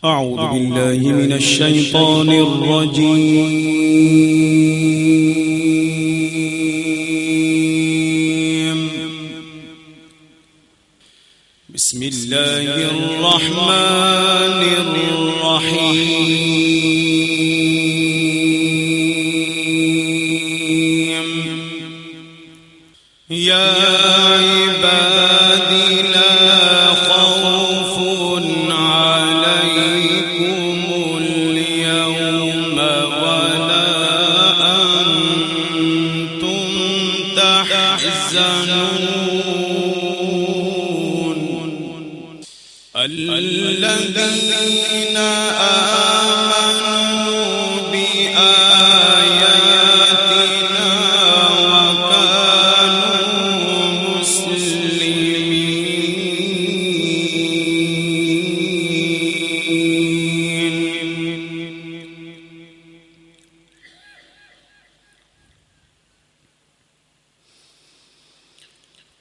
أعوذ بالله من الشيطان الرجيم. بسم الله الرحمن الرحيم. يا عبادي لا خوف عليكم اليوم ولا أنتم تحزنون. الذين آمنوا بآياتنا وكانوا مسلمين.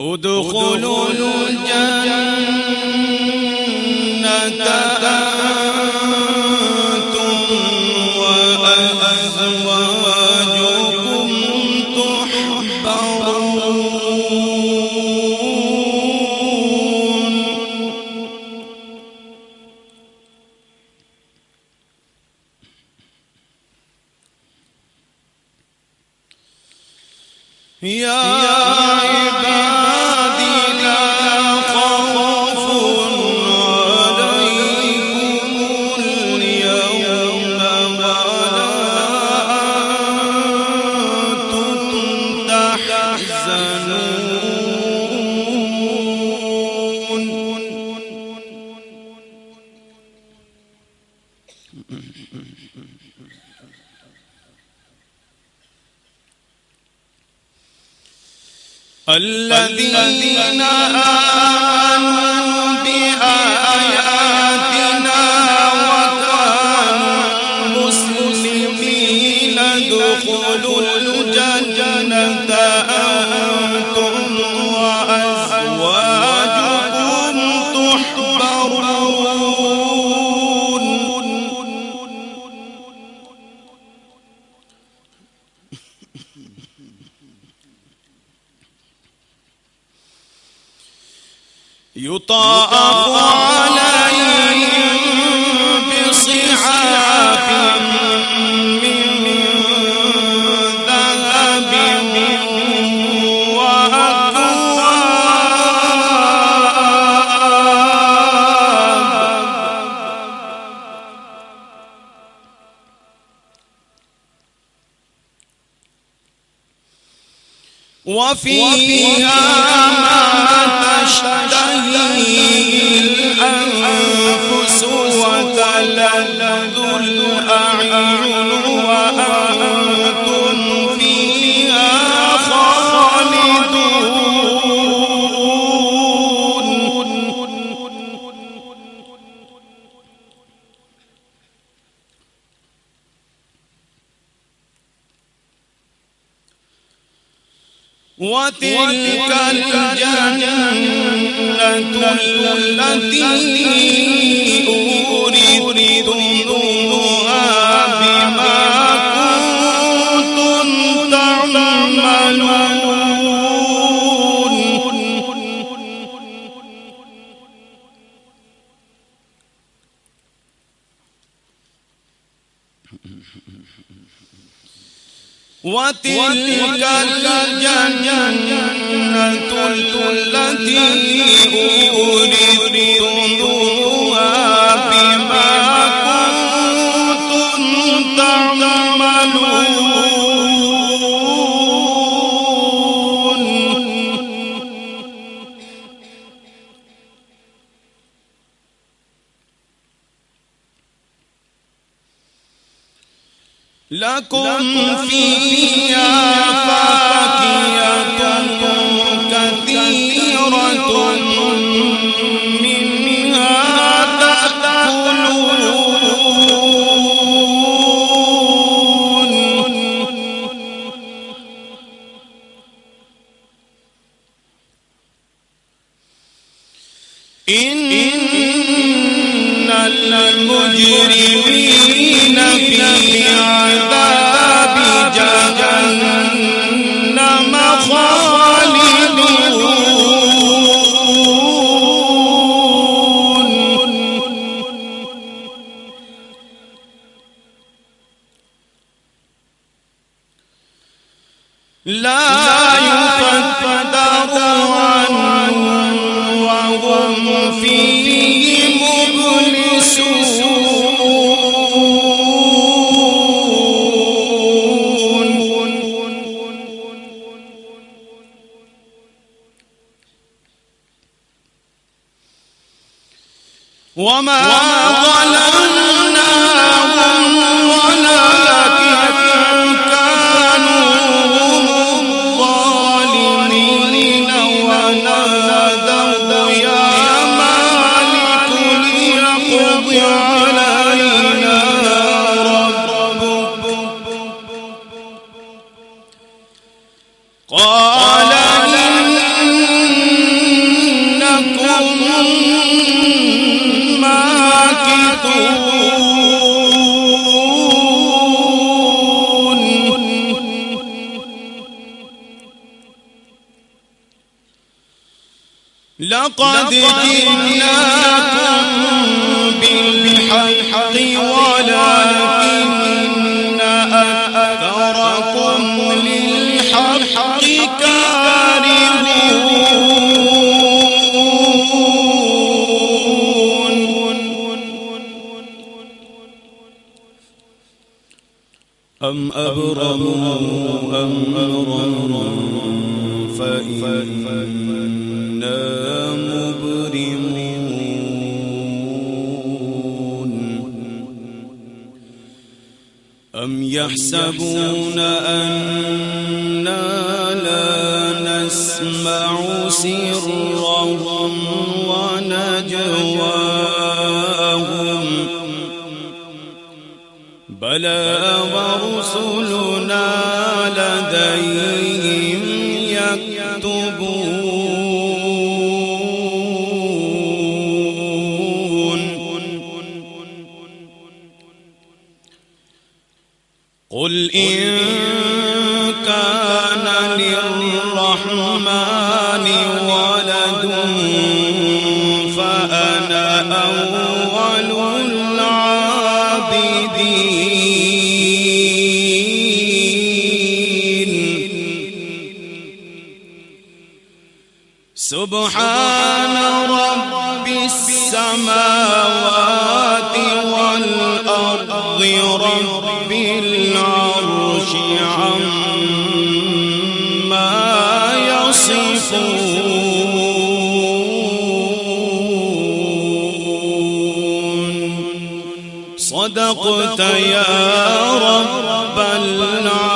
ادخلوا الجنة أنتم وأزواجكم تحبرون. يا عبادي لا خوف عليكم اليوم ولا أنتم تحزنون. الذين آمنوا بآياتنا وكانوا مسلمين ادخلوا الجنة أنتم وأزواجكم تحبرون. يطاف عليهم بصحاف من ذهب وأكواب وفيها ما تشتهي الأنفس وتلذ الأعين وأنتم فيها خالدون. وتلك الجنة التي أورثتموها بما كنتم تعملون. وتلك الجنة التي أورثتموها بما كنتم تعملون. لكم فيها فاكهة كثيرة منها تأكلون. إن المتقين المجرمين في عذاب جهنم خالدون لا يفتر عنهم وهم فيه مبلسون وما ظلمناهم ولكن كانوا هم الظالمين ونادوا يا مالك ليقض علينا ربك قال إنكم لقد جئناكم بالحق ولكن أكثركم للحق كارهون أم أبرموا أمرا فإنا مبرمون أم يحسبون أننا لا نسمع سرهم ونجواهم بلى ورسلنا لديهم يكتبون قل إن كان للرحمن ولد فأنا أول العابدين سبحان رب السماوات والأرض رب العرش عما يصفون صدقت يا رب العالمين.